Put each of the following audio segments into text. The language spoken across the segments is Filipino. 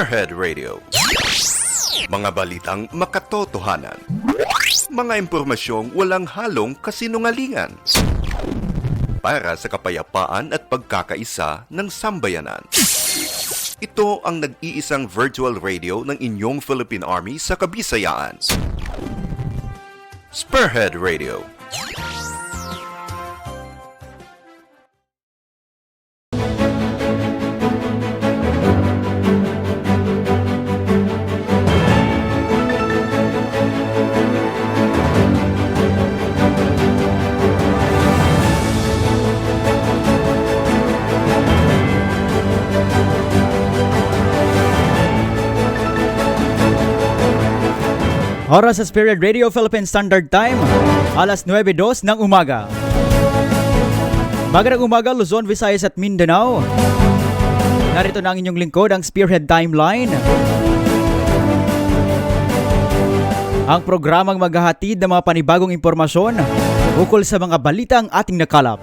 Spearhead Radio. Mga balitang makatotohanan. Mga impormasyong walang halong kasinungalingan. Para sa kapayapaan at pagkakaisa ng sambayanan. Ito ang nag-iisang virtual radio ng inyong Philippine Army sa Kabisayaan. Spearhead Radio. Oras sa Spirit Radio Philippine Standard Time, alas 9:02 ng umaga. Magandang umaga Luzon, Visayas at Mindanao. Narito na ang inyong lingkod, ang Spearhead Timeline. Ang programang maghahatid ng mga panibagong impormasyon ukol sa mga balitang ating nakalap.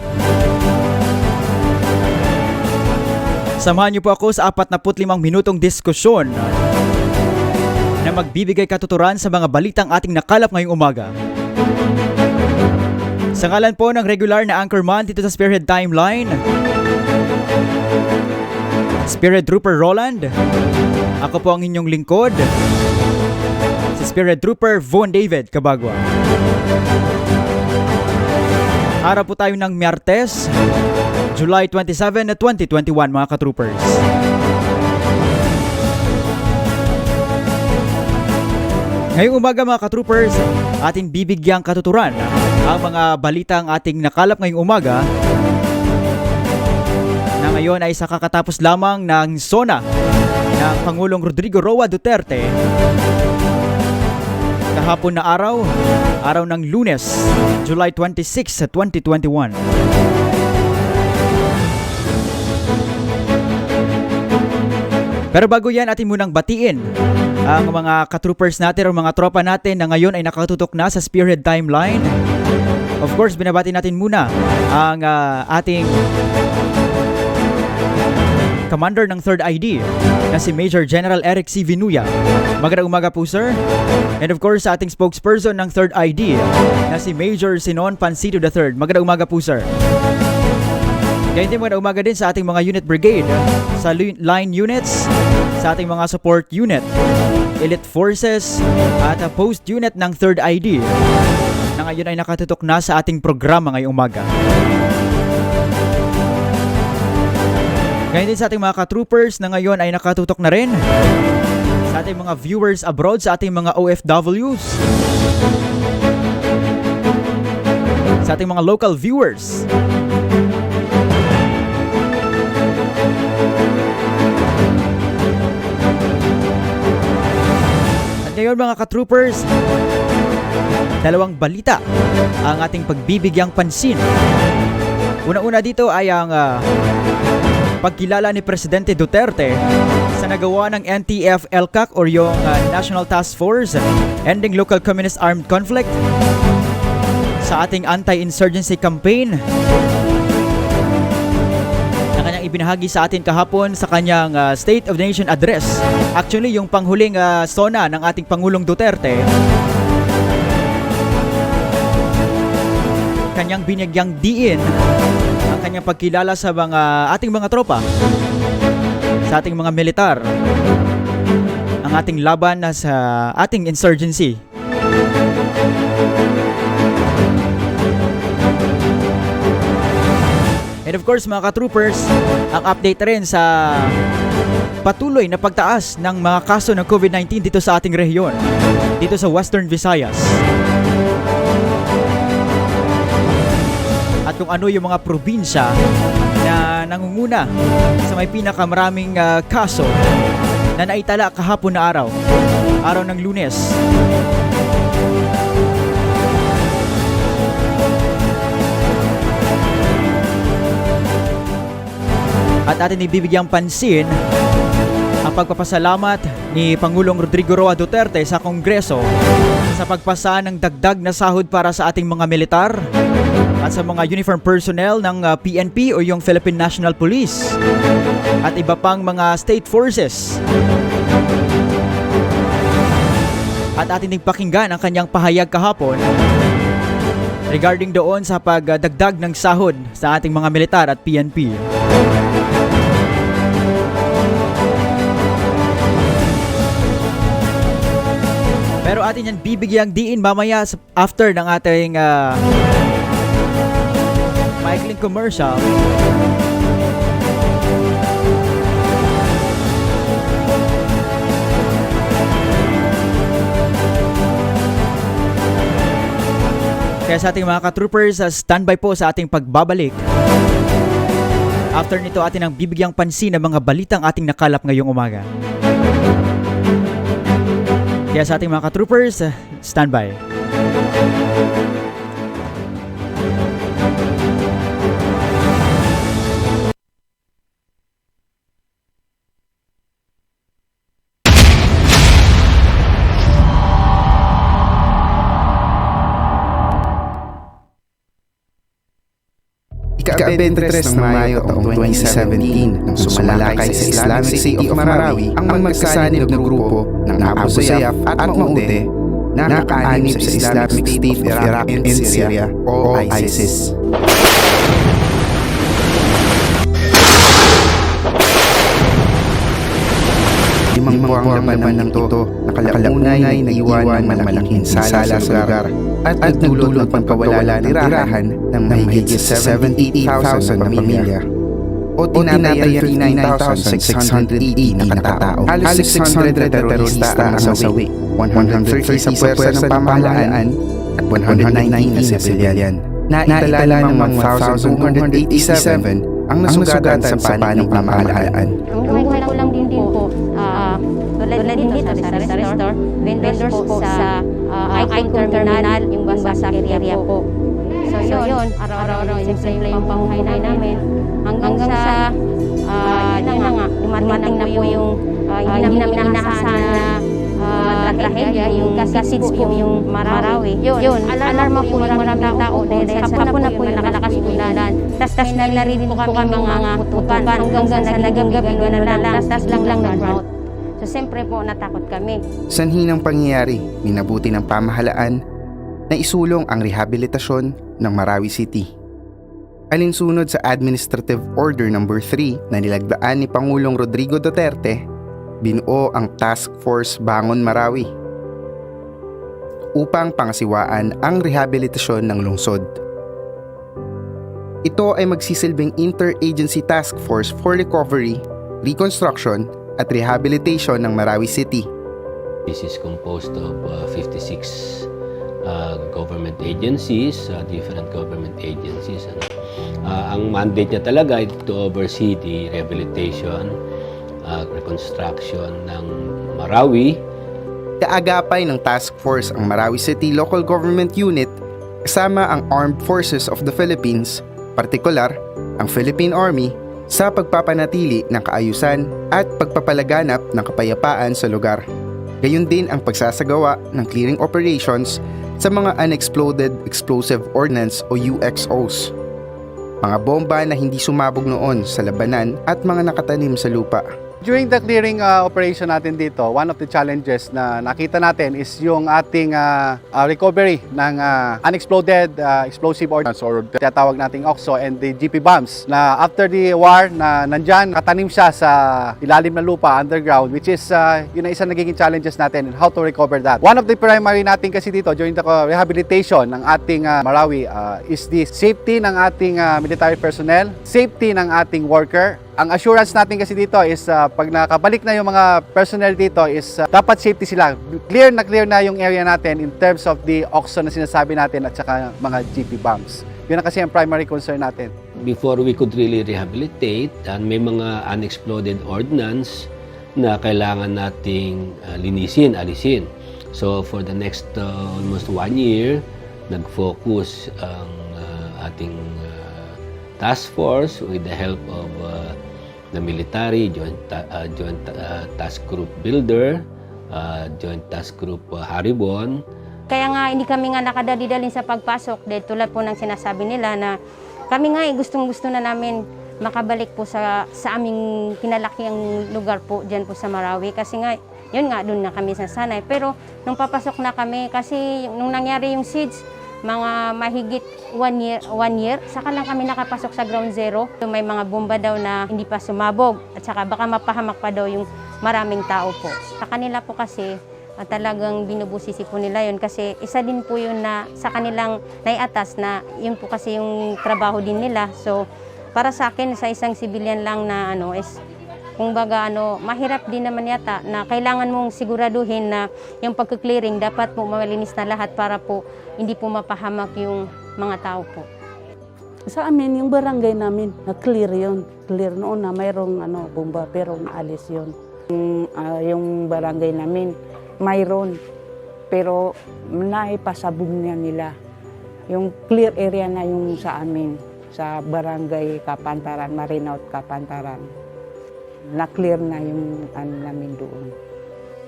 Samahan niyo po ako sa 45 minutong diskusyon na magbibigay katuturan sa mga balitang ating nakalap ngayong umaga. Sa ngalan po ng regular na anchorman dito sa Spearhead Timeline, Spirit Trooper Roland. Ako po ang inyong lingkod, si Spirit Trooper Von David Cabagua. Araw po tayo ng Miyertes, July 27, 2021 mga ka-troopers. Ngayong umaga mga ka-troopers, ating bibigyang katuturan ang mga balitang ating nakalap ngayong umaga na ngayon ay sa kakatapos lamang ng SONA ng Pangulong Rodrigo Roa Duterte kahapon na araw ng Lunes, July 26, 2021. Pero bago yan, atin munang batiin ang mga ka-troopers natin o mga tropa natin na ngayon ay nakatutok na sa Spearhead Timeline. Of course, binabati natin muna ang ating Commander ng 3rd ID na si Major General Eric C. Vinuya. Magandang umaga po, sir. And of course, sa ating spokesperson ng 3rd ID na si Major Sinon Pancito III. Magandang umaga po, sir. Kaya din magandang umaga din sa ating mga unit brigade, sa line units, sa ating mga support unit, elite forces, at post unit ng 3rd ID na ngayon ay nakatutok na sa ating programa ngayong umaga. Ganyan din sa ating mga ka-troopers na ngayon ay nakatutok na rin, sa ating mga viewers abroad, sa ating mga OFWs, sa ating mga local viewers. Ngayon mga ka-troopers, dalawang balita ang ating pagbibigyang pansin. Una-una dito ay ang pagkilala ni Presidente Duterte sa nagawa ng NTF-ELCAC o yung National Task Force Ending Local Communist Armed Conflict sa ating anti-insurgency campaign na kanyang ibinahagi sa atin kahapon sa kanyang State of the Nation Address. Actually, yung panghuling SONA ng ating Pangulong Duterte, kanyang binigyang diin ang kanyang pagkilala sa ating mga tropa, sa ating mga militar, ang ating laban sa ating insurgency. And of course mga ka-troopers, ang update rin sa patuloy na pagtaas ng mga kaso ng COVID-19 dito sa ating rehiyon, dito sa Western Visayas. At kung ano yung mga probinsya na nangunguna sa may pinakamaraming kaso na naitala kahapon na araw ng Lunes. At atin ibibigyang pansin ang pagpapasalamat ni Pangulong Rodrigo Roa Duterte sa Kongreso sa pagpasa ng dagdag na sahod para sa ating mga militar at sa mga uniform personnel ng PNP o yung Philippine National Police at iba pang mga state forces At atin ding pakinggan ang kanyang pahayag kahapon regarding doon sa pagdagdag ng sahod sa ating mga militar at PNP. Pero atin yan bibigyang diin mamaya after ng ating maikling commercial. Kaya sa ating mga ka-troopers, standby po sa ating pagbabalik. After nito, atin ang bibigyang pansin ng mga balitang ating nakalap ngayong umaga. Kaya sa ating mga ka-troopers, standby. Ika-23 ng Mayo taong 2017 nang sumalakay sa Islamic State of Marawi ang magkasanib na grupo ng Abu Sayyaf at Maude na nakaanib sa Islamic State of Iraq and Syria o ISIS. Limang buwang labanan ng ito nakalaunay na iwan ng malaking sala sa lugar at nagdulot ng pagkawala ng tirahan ng mahigit 78,000 na pamilya o tinatayang 39,680 na katao. Halos 600 na terorista ang nasawi, 130 sa pwersa ng pamahalaan at 119 na sibilyan. Naitala ng 1,287 ang nasugatan sa panig ng pamahalaan. Ang buhay ko lang din po, tulad din dito sa restore, vendors po sa Icon Terminal, yung Basak area po. So yun, araw-araw simple yung pamuhay namin. Hanggang sa, yun na nga, dumating na po yung hindi namin inaasahan na trahedya, yung Kasids po yung Marawi. Yun, alarma po yung maraming tao dahil hapon na po yung nakalakas ulan. Tapos narinig po kami mga putukan hanggang sa naging gabi na lang, tapos lang nag-out. So siyempre po natakot kami. Sanhi ng pangyayari, minabuti ng pamahalaan na isulong ang rehabilitasyon ng Marawi City. Alinsunod sa Administrative Order No. 3 na nilagdaan ni Pangulong Rodrigo Duterte, binuo ang Task Force Bangon Marawi upang pangasiwaan ang rehabilitasyon ng lungsod. Ito ay magsisilbing Interagency Task Force for Recovery, Reconstruction at Rehabilitation ng Marawi City. This is composed of 56 government agencies, different government agencies. Ang mandate niya talaga ay to oversee the rehabilitation, reconstruction ng Marawi. Kaagapay ng task force ang Marawi City Local Government Unit kasama ang Armed Forces of the Philippines, partikular ang Philippine Army, sa pagpapanatili ng kaayusan at pagpapalaganap ng kapayapaan sa lugar. Gayon din ang pagsasagawa ng clearing operations sa mga Unexploded Explosive Ordnance o UXOs, mga bomba na hindi sumabog noon sa labanan at mga nakatanim sa lupa. During the clearing operation natin dito, one of the challenges na nakita natin is yung ating recovery ng unexploded explosive ordnance or tinatawag nating OXO and the GP bombs na after the war na nandyan, katanim siya sa ilalim ng lupa, underground, which is yun ang isang nagiging challenges natin and how to recover that. One of the primary natin kasi dito during the rehabilitation ng ating Marawi is the safety ng ating military personnel, safety ng ating worker. Ang assurance natin kasi dito is pag nakabalik na yung mga personnel dito is dapat safety sila. Clear na yung area natin in terms of the OXO na sinasabi natin at saka mga GP bombs. Yun na kasi ang primary concern natin. Before we could really rehabilitate, may mga unexploded ordnance na kailangan nating linisin, alisin. So for the next almost 1 year, nag-focus ang ating task force with the help of the military, Joint Task Group Builder, Joint Task Group Haribon. Kaya nga hindi kami nga nakadali-dalin sa pagpasok dahil tulad po ng sinasabi nila na kami nga gustong-gusto na namin makabalik po sa aming kinalakiang lugar po dyan po sa Marawi kasi nga yun nga, doon na kami nasanay. Pero nung papasok na kami, kasi nung nangyari yung siege, mga mahigit 1 year, saka lang kami nakapasok sa ground zero. May mga bomba daw na hindi pa sumabog at saka baka mapahamak pa daw yung maraming tao po. Sa kanila po kasi talagang binubusisi po nila yun kasi isa din po yun na sa kanilang naiatas na yun po kasi yung trabaho din nila. So para sa akin, sa isang civilian lang na is kung baga mahirap din naman yata na kailangan mong siguraduhin na yung pagka-clearing dapat po malinis na lahat para po hindi po mapahamak yung mga tao po. Sa amin, yung barangay namin, na-clear yun. Clear noon na mayroong bomba pero naalis yun. Yung barangay namin, mayroon pero naipasabog na nila. Yung clear area na yung sa amin, sa barangay Kapantaran, Marinaut Kapantaran. Na-clear na yung namin doon.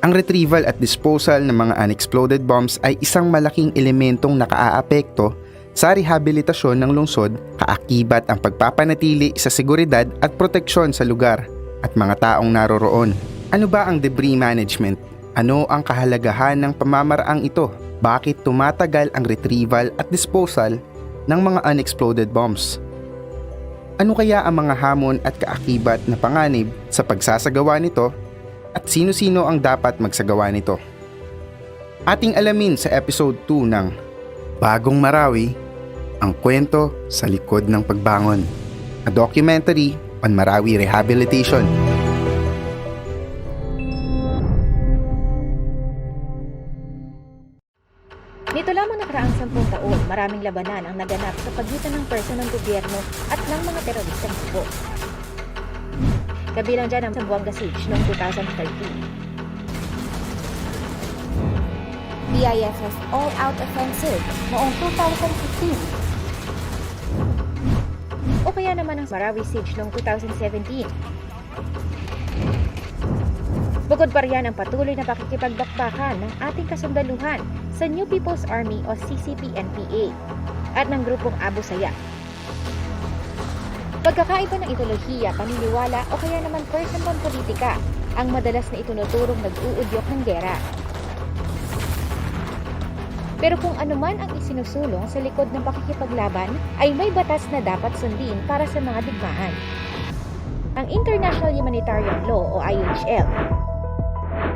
Ang retrieval at disposal ng mga unexploded bombs ay isang malaking elementong nakaaapekto sa rehabilitasyon ng lungsod, kaakibat ang pagpapanatili sa seguridad at proteksyon sa lugar at mga taong naroroon. Ano ba ang debris management? Ano ang kahalagahan ng pamamaraang ito? Bakit tumatagal ang retrieval at disposal ng mga unexploded bombs? Ano kaya ang mga hamon at kaakibat na panganib sa pagsasagawa nito at sino-sino ang dapat magsagawa nito? Ating alamin sa episode 2 ng Bagong Marawi, ang kwento sa likod ng pagbangon, a documentary on Marawi rehabilitation. Nito lamang nakaraang 10 taon, maraming labanan ang naganap sa pagitan ng pwersa ng gobyerno at ng mga teroristang grupo. Kabilang dyan ang Zamboanga Siege noong 2013. BIF's all-out offensive noong 2015. O kaya naman ang Marawi Siege noong 2017. Bukod pa riyan ang patuloy na pakikipagbakbakan ng ating kasundaluhan sa New People's Army o CCP-NPA at ng grupong Abu Sayyaf. Pagkakaiba ng ideolohiya, paniniwala o kaya naman personal politika ang madalas na itunuturong nag-uudyok ng gera. Pero kung anuman ang isinusulong sa likod ng pakikipaglaban ay may batas na dapat sundin para sa mga digmaan. Ang International Humanitarian Law o IHL.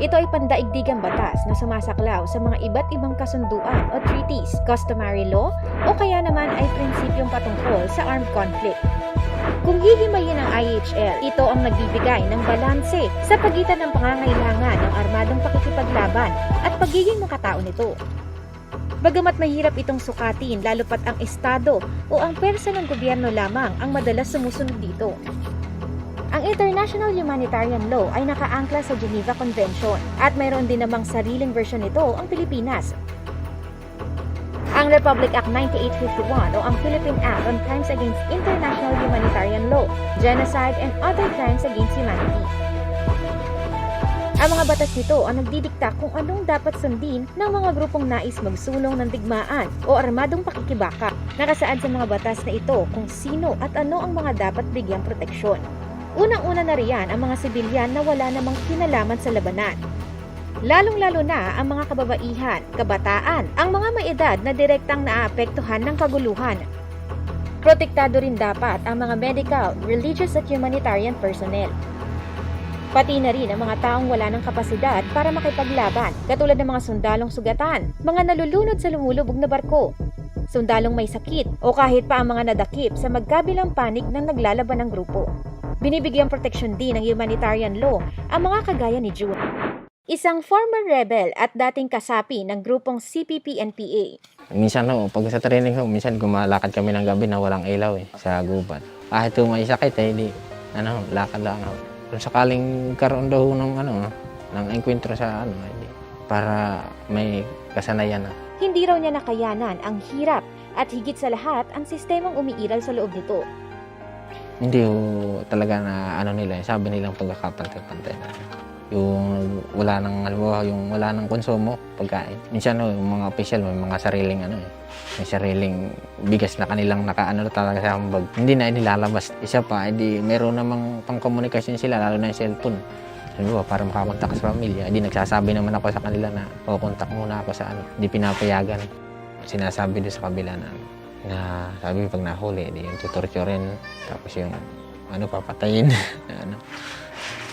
Ito ay pandaigdigang batas na sumasaklaw sa mga iba't ibang kasunduan o treaties, customary law o kaya naman ay prinsipyong patungkol sa armed conflict. Kung hihimayin ang IHL, ito ang nagbibigay ng balanse sa pagitan ng pangangailangan ng armadong pakikipaglaban at pagiging makatao nito. Bagamat mahirap itong sukatin, lalo pat ang estado o ang pwersa ng gobyerno lamang ang madalas sumusunod dito. Ang International Humanitarian Law ay nakaangkla sa Geneva Convention at mayroon din namang sariling version nito ang Pilipinas. Ang Republic Act 9851 o ang Philippine Act on Crimes Against International Humanitarian Law, Genocide and Other Crimes Against Humanity. Ang mga batas nito ang nagdidikta kung anong dapat sundin ng mga grupong nais magsulong ng digmaan o armadong pakikibaka. Nakasaad sa mga batas na ito kung sino at ano ang mga dapat bigyang proteksyon. Unang-una na riyan ang mga sibilyan na wala namang kinalaman sa labanan. Lalong-lalo na ang mga kababaihan, kabataan, ang mga may edad na direktang naaapektuhan ng kaguluhan. Protektado rin dapat ang mga medical, religious at humanitarian personnel. Pati na rin ang mga taong wala ng kapasidad para makipaglaban, katulad ng mga sundalong sugatan, mga nalulunod sa lumulubog na barko, sundalong may sakit o kahit pa ang mga nadakip sa magkabilang panig ng naglalaban ng grupo. Binibigyang proteksyon din ng humanitarian law ang mga kagaya ni June, isang former rebel at dating kasapi ng grupong CPP-NPA. Minsan pag sa training minsan gumalakad kami ng gabi na walang ilaw sa gubat. Kahit may sakit hindi lakad lang ako. Kung sakaling karoon daw ng enkwentro sa para may kasanayan na. Hindi raw niya nakayanan ang hirap at higit sa lahat ang sistemang umiiral sa loob nito. Hindi talaga na nila, sabi nilang pagkakapantay-pantay na. Yung wala nang konsumo, pagkain. Minsan yung mga official may mga sariling may sariling bigas na kanilang talaga sa hambag. Hindi na nilalabas. Isa pa, meron namang pangkomunikasyon sila, lalo na yung cellphone. Halimbawa, para makakontak sa pamilya, di nagsasabi naman ako sa kanila na kukontak muna ako sa Di pinapayagan. Sinasabi doon sa kabila na sabi pag nahuli, di yung tutorturin, tapos yung papatayin.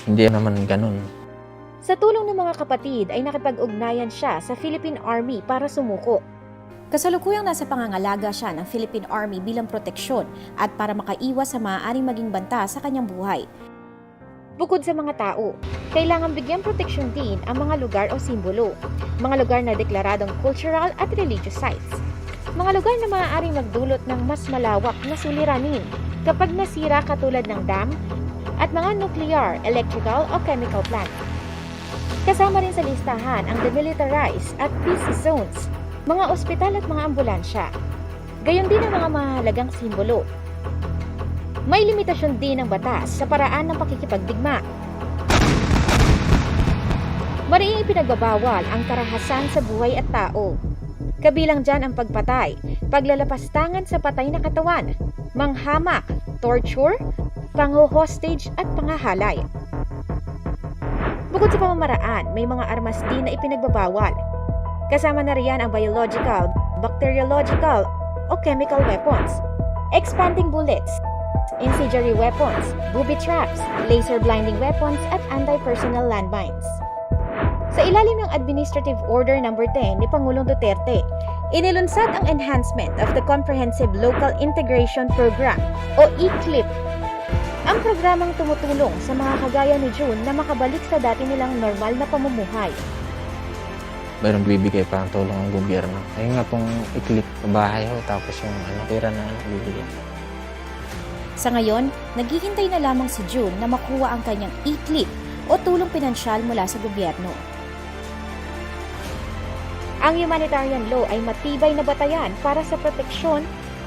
Hindi naman ganun. Sa tulong ng mga kapatid ay nakipag-ugnayan siya sa Philippine Army para sumuko. Kasalukuyang nasa pangangalaga siya ng Philippine Army bilang proteksyon at para makaiwas sa maaaring maging banta sa kanyang buhay. Bukod sa mga tao, kailangan bigyan proteksyon din ang mga lugar o simbolo, mga lugar na deklaradong cultural at religious sites, mga lugar na maaaring magdulot ng mas malawak na suliranin kapag nasira katulad ng dam at mga nuclear, electrical o chemical plant. Kasama rin sa listahan ang demilitarized at peace zones, mga ospital at mga ambulansya. Gayon din ang mga mahalagang simbolo. May limitasyon din ng batas sa paraan ng pakikipagdigma. Mariing ipinagbabawal ang karahasan sa buhay at tao. Kabilang dyan ang pagpatay, paglalapastangan sa patay na katawan, manghamak, torture, pangho-hostage at pangahalay. Bukod sa pamamaraan, may mga armas din na ipinagbabawal. Kasama na riyan ang biological, bacteriological o chemical weapons, expanding bullets, incendiary weapons, booby traps, laser blinding weapons at anti-personnel landmines. Sa ilalim ng Administrative Order No. 10 ni Pangulong Duterte, inilunsad ang Enhancement of the Comprehensive Local Integration Program o ECLIP. Ang programang tumutulong sa mga kagaya ni June na makabalik sa dati nilang normal na pamumuhay. Mayroong bibigay pa ang tulong ng gobyerno. Ayun nga pong i-click sa bahay ho, tapos yung pera na bibigay. Sa ngayon, naghihintay na lamang si June na makuha ang kanyang e-clip o tulong pinansyal mula sa gobyerno. Ang humanitarian law ay matibay na batayan para sa proteksyon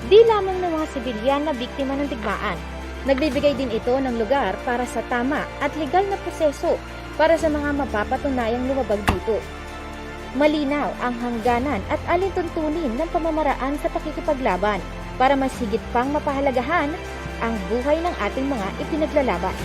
di lamang ng mga sibilyan na biktima ng digmaan. Nagbibigay din ito ng lugar para sa tama at legal na proseso para sa mga mapapatunayang lumabag dito. Malinaw ang hangganan at alintuntunin ng pamamaraan sa pakikipaglaban para mas higit pang mapahalagahan ang buhay ng ating mga ipinaglalaban.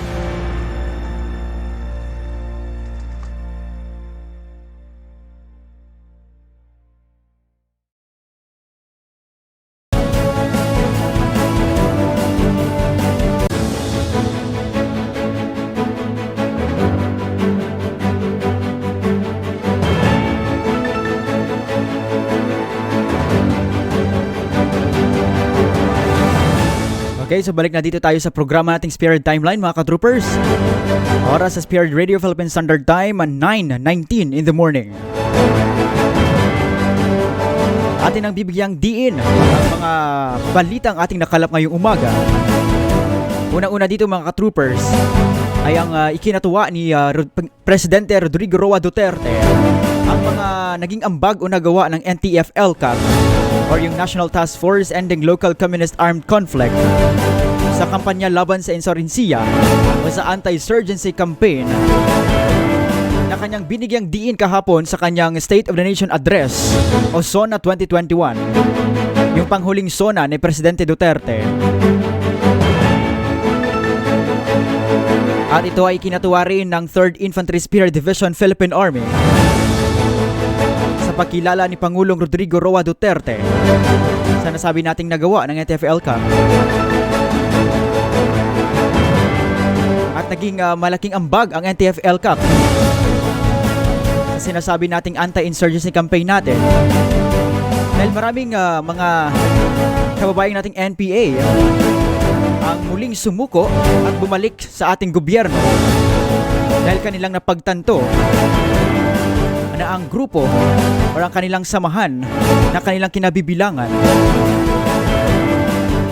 Okay, so balik na dito tayo sa programa nating Spirit Timeline mga ka-troopers. Oras sa Spirit Radio Philippine Standard Time 9:19 in the morning. Atin ang bibigyang diin ang mga balitang ating nakalap ngayong umaga. Unang-una dito mga ka-troopers ay ang ikinatuwa ni Presidente Rodrigo Roa Duterte ang mga naging ambag o nagawa ng NTF-ELCAC or yung National Task Force Ending Local Communist Armed Conflict sa kampanya laban sa insurhensiya o sa anti-insurgency campaign na kanyang binigyang diin kahapon sa kanyang State of the Nation Address o SONA 2021, yung panghuling SONA ni Presidente Duterte. At ito ay kinatuwa rin ng 3rd Infantry Spear Division Philippine Army sa pagkilala ni Pangulong Rodrigo Roa Duterte sa nasabi nating nagawa ng NTF-ELCAC. At naging malaking ambag ang NTF-ELCAC sa sinasabi nating anti-insurgency campaign natin dahil maraming mga kababayan nating NPA ang muling sumuko at bumalik sa ating gobyerno dahil kanilang napagtanto na ang grupo o ang kanilang samahan na kanilang kinabibilangan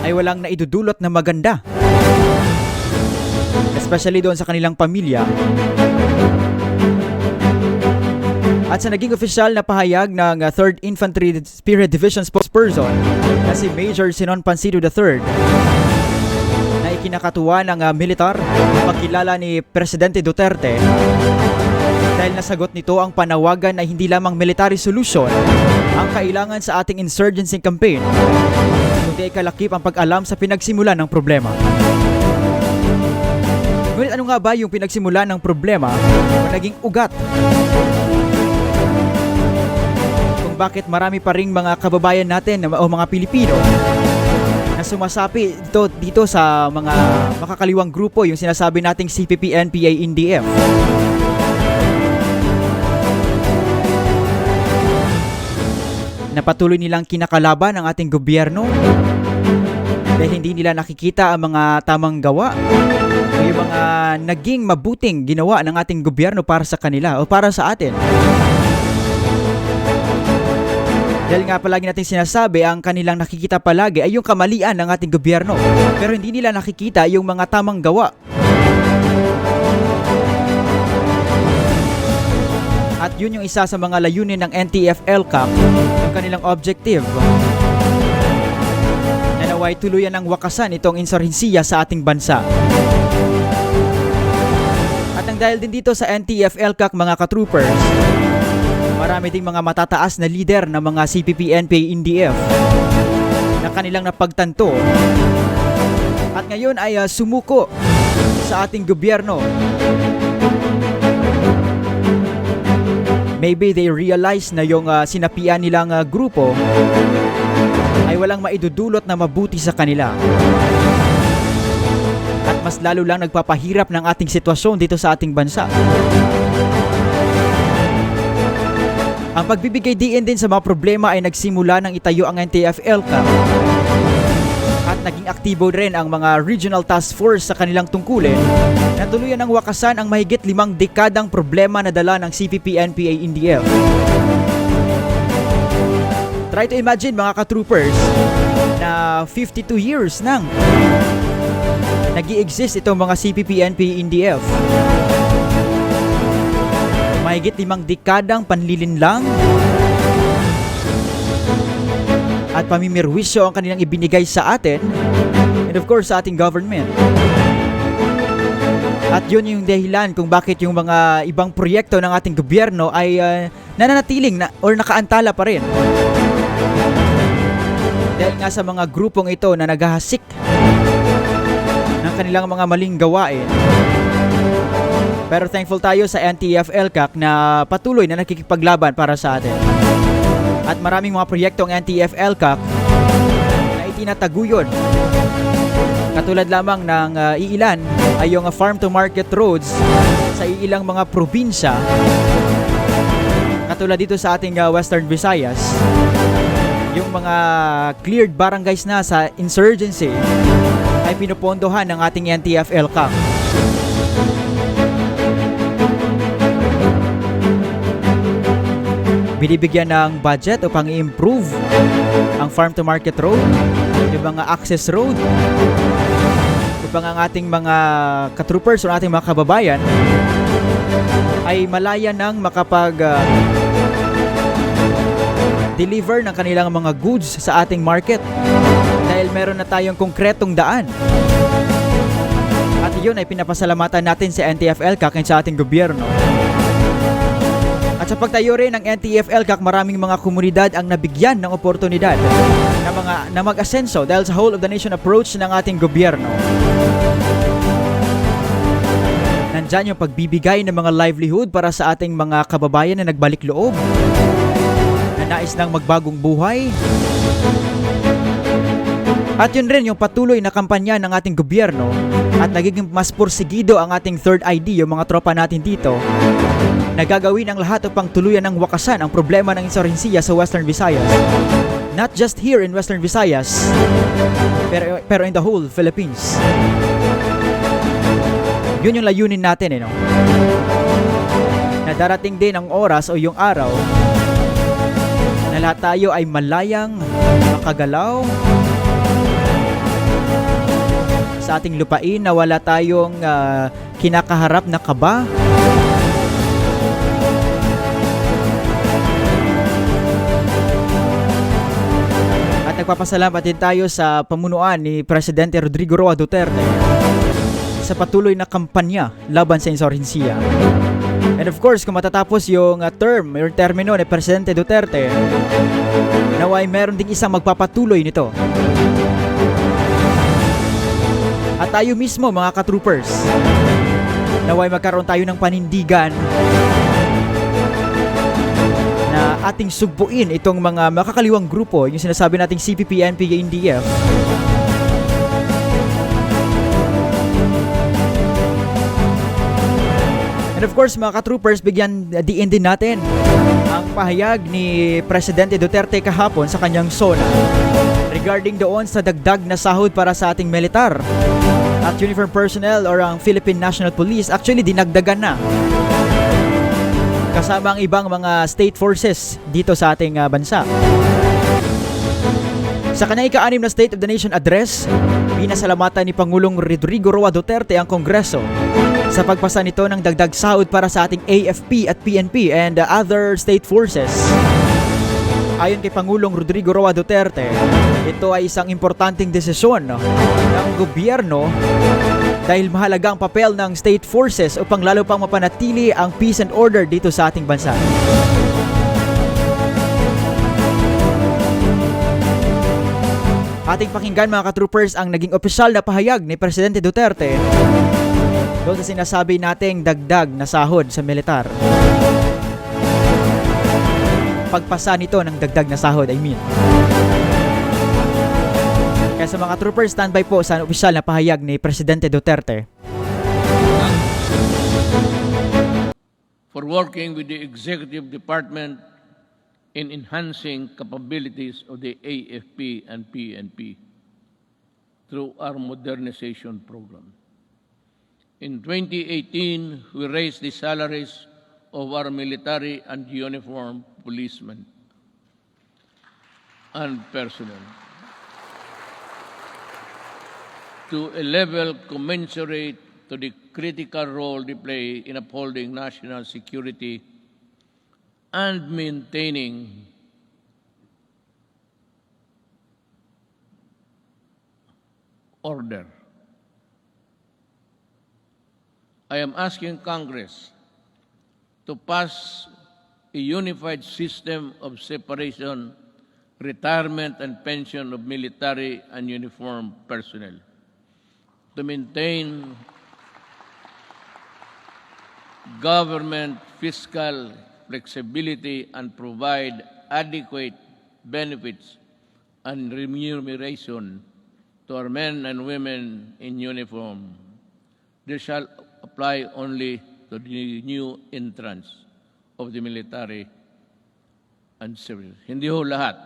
ay walang naidudulot na maganda, especially doon sa kanilang pamilya. At sa naging opisyal na pahayag ng 3rd Infantry Spear Division spokesperson na si Major Sinon Pancido III na ikinakatuwa ng militar ang pagkilala ni Presidente Duterte dahil nasagot nito ang panawagan na hindi lamang military solution ang kailangan sa ating insurgency campaign, kundi ay kalakip ang pag-alam sa pinagsimulan ng problema. Ngunit ano nga ba yung pinagsimulan ng problema o naging ugat? Kung bakit marami pa ring mga kababayan natin o mga Pilipino na sumasapi dito sa mga makakaliwang grupo, yung sinasabi nating CPP, NPA, NDF. Na patuloy nilang kinakalaban ang ating gobyerno dahil hindi nila nakikita ang mga tamang gawa o yung mga naging mabuting ginawa ng ating gobyerno para sa kanila o para sa atin. Dahil nga palagi natin sinasabi, ang kanilang nakikita palagi ay yung kamalian ng ating gobyerno. Pero hindi nila nakikita yung mga tamang gawa. At yun yung isa sa mga layunin ng NTF-ELCAC, yung kanilang objective. Na naway tuluyan ng wakasan itong insurhensiya sa ating bansa. At ang dahil din dito sa NTF-ELCAC mga katroopers, marami ding mga matataas na leader ng mga CPP, NPA, NDF na kanilang napagtanto at ngayon ay sumuko sa ating gobyerno. Maybe they realize na yung sinapian nilang grupo ay walang maidudulot na mabuti sa kanila. At mas lalo lang nagpapahirap ng ating sitwasyon dito sa ating bansa. Ang pagbibigay diin din sa mga problema ay nagsimula nang itayo ang NTF-ELCAC at naging aktibo rin ang mga regional task force sa kanilang tungkulin na tuluyan ng wakasan ang mahigit 5 dekadang problema na dala ng CPP, NPA, NDF. Try to imagine mga ka-troopers na 52 years nang nag-i-exist itong mga CPP, NPA, NDF. Mahigit 5 dekadang panlilinlang at pamimirwisyo ang kanilang ibinigay sa atin and of course sa ating government. At yun yung dahilan kung bakit yung mga ibang proyekto ng ating gobyerno ay nananatiling or nakaantala pa rin. Dahil nga sa mga grupong ito na naghahasik ng kanilang mga maling gawain. Pero thankful tayo sa NTF-ELCAC na patuloy na nakikipaglaban para sa atin. At maraming mga proyektong NTF-ELCAC na itinataguyod. Katulad lamang ng iilan ay yung farm-to-market roads sa iilang mga probinsya. Katulad dito sa ating Western Visayas. Yung mga cleared barangays na sa insurgency ay pinupondohan ng ating NTF-ELCAC. Binibigyan ng budget upang i-improve ang farm-to-market road, yung mga access road, upang ang ating mga katroopers o ating mga kababayan ay malaya nang makapag-deliver ng kanilang mga goods sa ating market dahil meron na tayong konkretong daan. At yun ay pinapasalamatan natin sa NTF-ELCAC at sa ating gobyerno. At sa pagtayo rin ng NTF-ELCAC, maraming mga komunidad ang nabigyan ng oportunidad na mag-asenso dahil sa whole of the nation approach ng ating gobyerno. Nandyan yung pagbibigay ng mga livelihood para sa ating mga kababayan na nagbalik loob, na nais ng magbagong buhay. At yun rin yung patuloy na kampanya ng ating gobyerno at nagiging mas porsigido ang ating third ID, yung mga tropa natin dito, na gagawin ang lahat upang tuluyan ng wakasan ang problema ng insurhensiya sa Western Visayas. Not just here in Western Visayas, pero in the whole Philippines. Yun yung layunin natin, no? Na darating din ang oras o yung araw na lahat tayo ay malayang makagalaw sa ating lupain, na wala tayong kinakaharap na kaba. At nagpapasalamat din tayo sa pamunuan ni Presidente Rodrigo Roa Duterte sa patuloy na kampanya laban sa insurhensiya. And of course, kung matatapos yung termino ni Presidente Duterte, naway meron ding isang magpapatuloy nito. At tayo mismo mga ka-troopers Naway magkaroon tayo ng panindigan na ating sugpuin itong mga makakaliwang grupo, yung sinasabi nating CPP, NPA, NDF. And of course, mga ka-troopers, bigyan diin din natin ang pahayag ni Presidente Duterte kahapon sa kanyang SONA regarding doon sa dagdag na sahod para sa ating militar at uniform personnel or ang Philippine National Police. Actually, dinagdagan na kasama ang ibang mga state forces dito sa ating bansa. Sa kanyang ika-6 na State of the Nation Address, pinasalamatan ni Pangulong Rodrigo Roa Duterte ang Kongreso sa pagpasa nito ng dagdag sahod para sa ating AFP at PNP and other state forces. Ayon kay Pangulong Rodrigo Roa Duterte, ito ay isang importanteng desisyon ng gobyerno dahil mahalaga ang papel ng state forces upang lalo pang mapanatili ang peace and order dito sa ating bansa. Ating pakinggan mga ka-troopers ang naging opisyal na pahayag ni Presidente Duterte doon sa sinasabi nating dagdag na sahod sa militar. Pagpasa nito ng dagdag na sahod, Kaya sa mga troopers, standby po sa opisyal na pahayag ni Presidente Duterte. For working with the Executive Department in enhancing capabilities of the AFP and PNP through our modernization program. In 2018, we raised the salaries of our military and uniformed policemen and personnel to a level commensurate to the critical role they play in upholding national security and maintaining order. I am asking Congress to pass a unified system of separation, retirement, and pension of military and uniformed personnel to maintain government fiscal flexibility and provide adequate benefits and remuneration to our men and women in uniform. This shall apply only to the new entrants of the military and civil. Hindi ho lahat.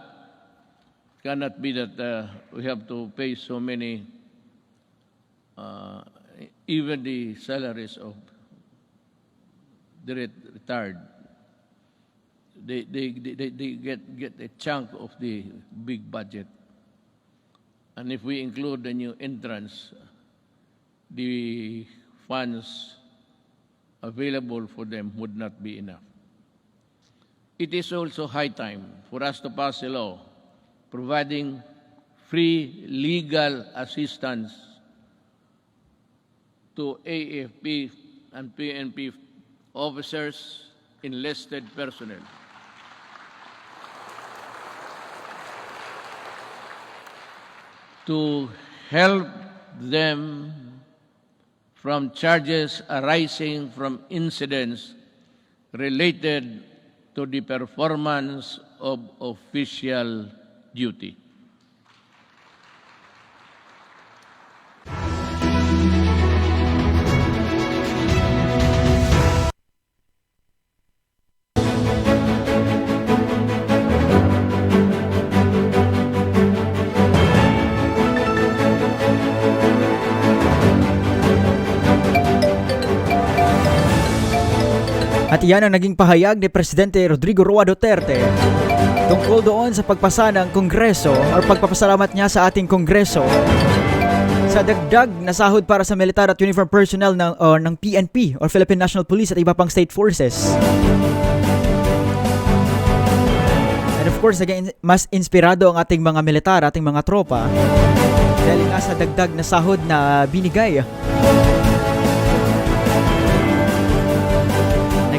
Cannot be that we have to pay so many, even the salaries of the retired. They get a chunk of the big budget. And if we include the new entrants, the funds available for them would not be enough. It is also high time for us to pass a law providing free legal assistance to AFP and PNP officers, enlisted personnel. To help them from charges arising from incidents related to the performance of official duty. At iyan ang naging pahayag ni Presidente Rodrigo Roa Duterte tungkol doon sa pagpasa ng Kongreso o pagpapasalamat niya sa ating Kongreso sa dagdag na sahod para sa militar at uniform personnel ng PNP or Philippine National Police at iba pang state forces. And of course, mas inspirado ang ating mga militar, ating mga tropa dahil nga sa dagdag na sahod na binigay.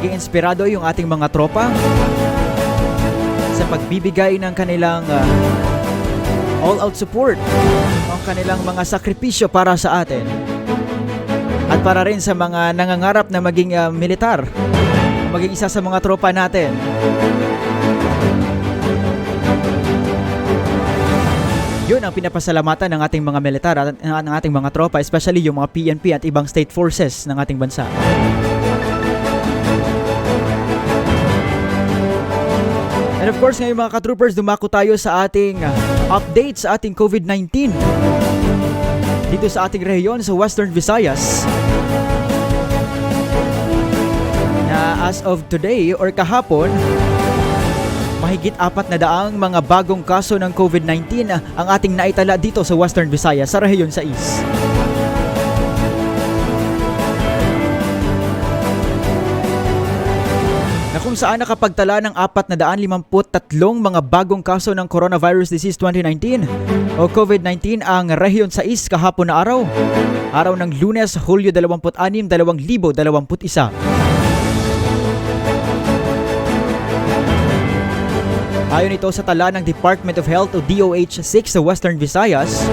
Naging inspirado yung ating mga tropa sa pagbibigay ng kanilang all-out support, ang kanilang mga sakripisyo para sa atin. At para rin sa mga nangangarap na maging militar, maging isa sa mga tropa natin. Yun ang pinapasalamatan ng ating mga militar at ng ating mga tropa, especially yung mga PNP at ibang state forces ng ating bansa. And of course, ngayon mga ka-troopers, dumako tayo sa ating update sa ating COVID-19 dito sa ating rehiyon sa Western Visayas. Na as of today or kahapon, mahigit 400 mga bagong kaso ng COVID-19 ang ating naitala dito sa Western Visayas sa rehiyon 6. Na kung saan nakapagtala ng 453 mga bagong kaso ng Coronavirus Disease 2019 o COVID-19 ang rehiyon 6 kahapon na araw. Araw ng Lunes, Hulyo 26, 2021. Ayon ito sa tala ng Department of Health o DOH-6 sa Western Visayas,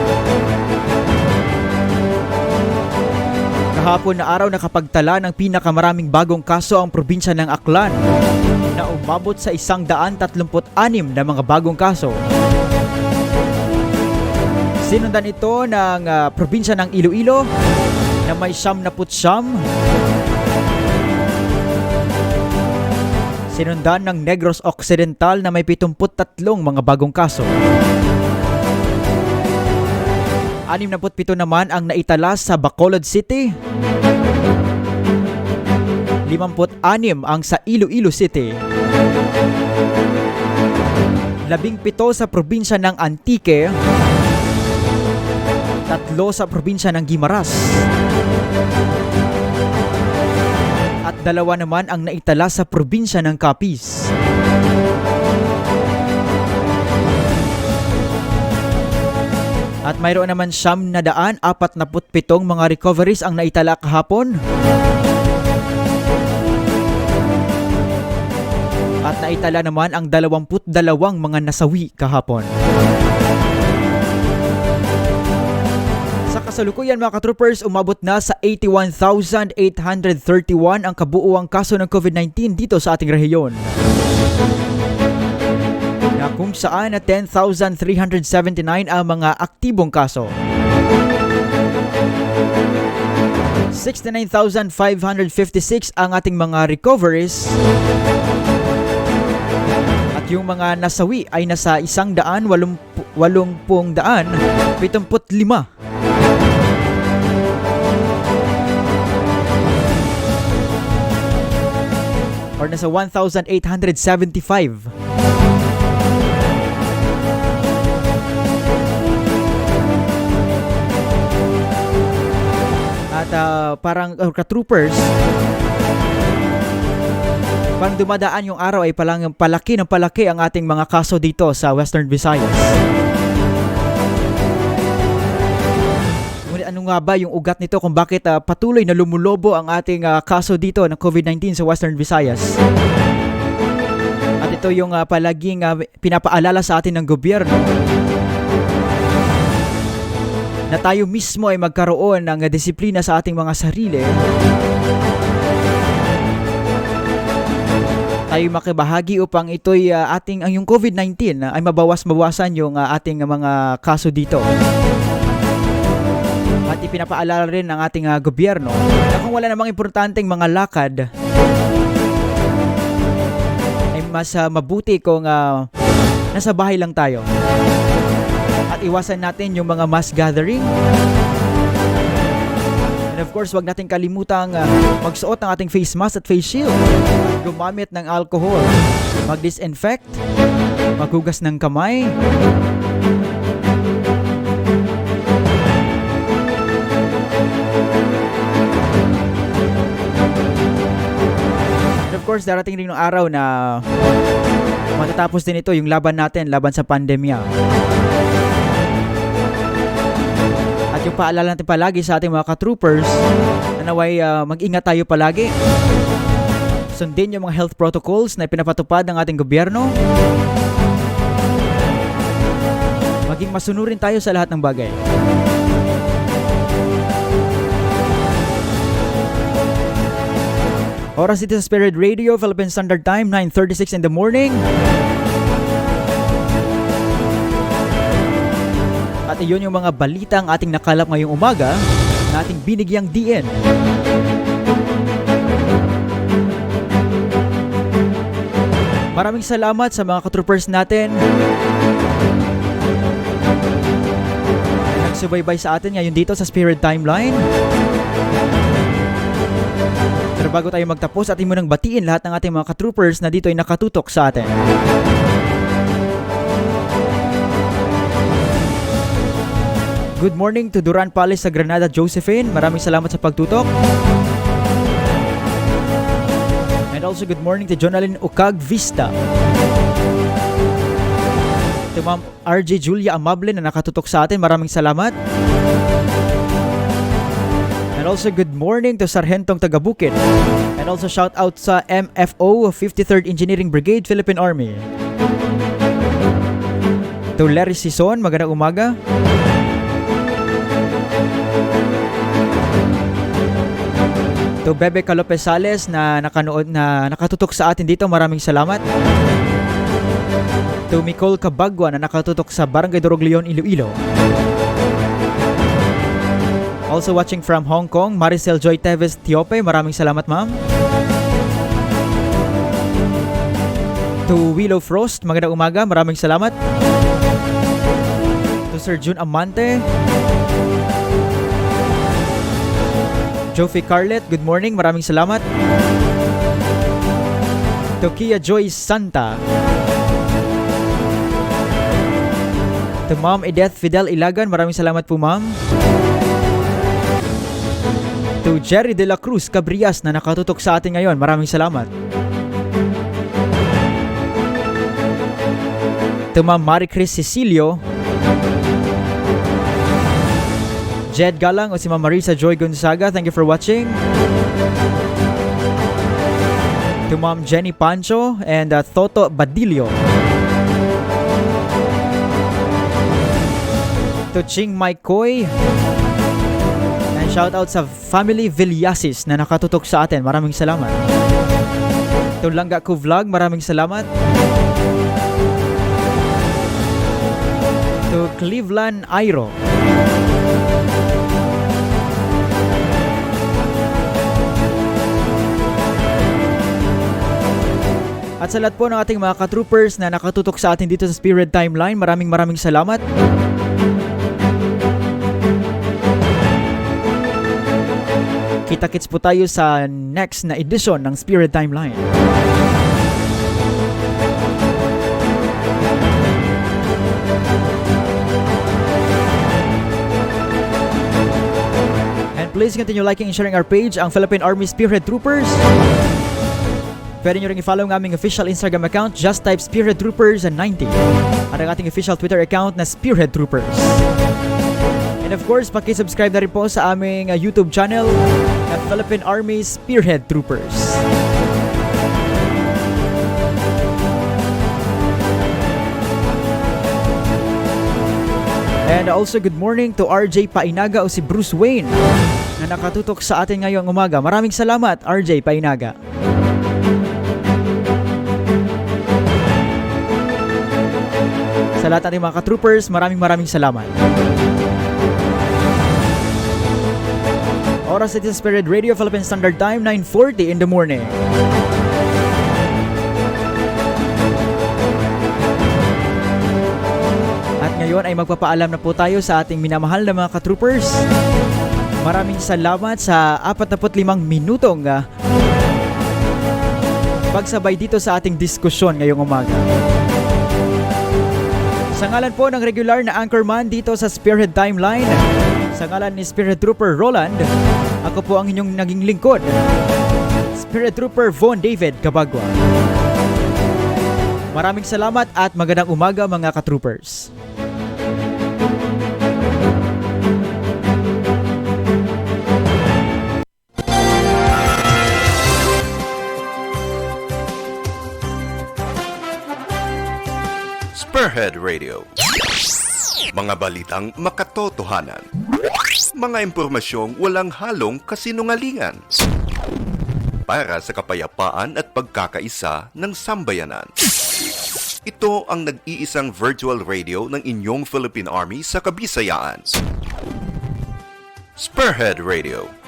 kahapon na araw nakapagtala ng pinakamaraming bagong kaso ang probinsya ng Aklan na umabot sa 136 na mga bagong kaso. Sinundan ito ng probinsya ng Iloilo na may 79. Sinundan ng Negros Occidental na may 73 mga bagong kaso. 67 naman ang naitala sa Bacolod City. 56 ang sa Iloilo City. 17 sa probinsya ng Antique. 3 sa probinsya ng Guimaras. At 2 naman ang naitala sa probinsya ng Capiz. At mayroon naman 747 mga recoveries ang naitala kahapon. At naitala naman ang 22 mga nasawi kahapon. Sa kasalukuyan mga ka-troopers, umabot na sa 81,831 ang kabuuang kaso ng COVID-19 dito sa ating rehiyon. Na kung saan na 10,379 ang mga aktibong kaso. 69,556 ang ating mga recoveries. At yung mga nasawi ay nasa 180,75. Or nasa 1,875. At parang ka-troopers, parang dumadaan yung araw ay palang palaki ng palaki ang ating mga kaso dito sa Western Visayas. Ngunit ano nga ba yung ugat nito kung bakit patuloy na lumulobo ang ating kaso dito ng COVID-19 sa Western Visayas? At ito yung palaging pinapaalala sa atin ng gobyerno na tayo mismo ay magkaroon ng disiplina sa ating mga sarili. Tayo makibahagi upang ito'y yung COVID-19 ay mabawasan yung ating mga kaso dito. At ipinapaalala rin ng ating gobyerno na kung wala namang importanteng mga lakad, ay mas mabuti kung nasa bahay lang tayo. At iwasan natin yung mga mass gathering. And of course, wag natin kalimutang magsuot ng ating face mask at face shield. At gumamit ng alcohol. Mag-disinfect. Maghugas ng kamay. And of course, darating rin yung araw na matatapos din ito yung laban natin, laban sa pandemya. At yung paalala natin palagi sa ating mga ka-troopers na naway mag-ingat tayo palagi. Sundin yung mga health protocols na pinapatupad ng ating gobyerno. Maging masunurin tayo sa lahat ng bagay. Oras dito sa Spirit Radio, Philippine Standard Time, 9:36 in the morning. At iyon yung mga balita ang ating nakalap ngayong umaga na ating binigyang diin. Maraming salamat sa mga katroopers natin na nagsubaybay sa atin ngayon dito sa Spirit Timeline. Pero bago tayo magtapos, atin mo nang batiin lahat ng ating mga katroopers na dito ay nakatutok sa atin. Good morning to Duran Palace sa Granada, Josephine. Maraming salamat sa pagtutok. And also good morning to Jonalyn Ukag Vista. To Ma'am RJ Julia Amable na nakatutok sa atin. Maraming salamat. And also good morning to Sargentong Tagabukid. And also shout out sa MFO 53rd Engineering Brigade, Philippine Army. To Larry Sison, magandang umaga. To Bebe Calopes Sales na nakanood na nakatutok sa atin dito, maraming salamat. To Nicole Cabagua na nakatutok sa Barangay Dorogleon, Iloilo. Also watching from Hong Kong, Maricel Joy Teves Tiope, maraming salamat ma'am. To Willow Frost, magandang umaga, maraming salamat. To Sir June Amante. Jofi Carlet, good morning, maraming salamat. To Kia Joy Santa. To Ma'am Edeth Fidel Ilagan, maraming salamat po ma'am. To Jerry De La Cruz Cabrias na nakatutok sa atin ngayon, maraming salamat. To Ma'am Marie Chris Cecilio. Jed Galang o si Ma'am Marisa Joy Gonzaga, thank you for watching. To Ma'am Jenny Pancho and Toto Badilio. To Ching Mai Koy. And shout out sa Family Villasis na nakatutok sa atin, maraming salamat. To Langga Ko Vlog, maraming salamat. To Cleveland Airo. At sa lahat po ng ating mga katroopers na nakatutok sa atin dito sa Spirit Timeline, maraming salamat. Kita-kits po tayo sa next na edition ng Spirit Timeline. And please continue liking and sharing our page, ang Philippine Army Spearhead Troopers. Pwede nyo rin i-follow ng aming official Instagram account, just type Spearhead Troopers and 90. At ang ating official Twitter account na Spearhead Troopers. And of course, paki-subscribe na rin po sa aming YouTube channel na Philippine Army Spearhead Troopers. And also good morning to RJ Painaga o si Bruce Wayne na nakatutok sa atin ngayong umaga. Maraming salamat RJ Painaga. Sa lahat ng mga ka-troopers, maraming salamat. Oras ito sa Spirit Radio, Philippine Standard Time, 9:40 in the morning. At ngayon ay magpapaalam na po tayo sa ating minamahal na mga ka-troopers. Maraming salamat sa 45 minutong pagsabay dito sa ating diskusyon ngayong umaga. Sa ngalan po ng regular na anchorman dito sa Spearhead Timeline, sa ngalan ni Spirit Trooper Roland, ako po ang inyong naging lingkod, Spirit Trooper Von David Cabagua. Maraming salamat at magandang umaga mga ka-troopers. Spearhead Radio. Mga balitang makatotohanan. Mga impormasyong walang halong kasinungalingan. para sa kapayapaan at pagkakaisa ng sambayanan. Ito ang nag-iisang virtual radio ng inyong Philippine Army sa Kabisayaan. Spearhead Radio.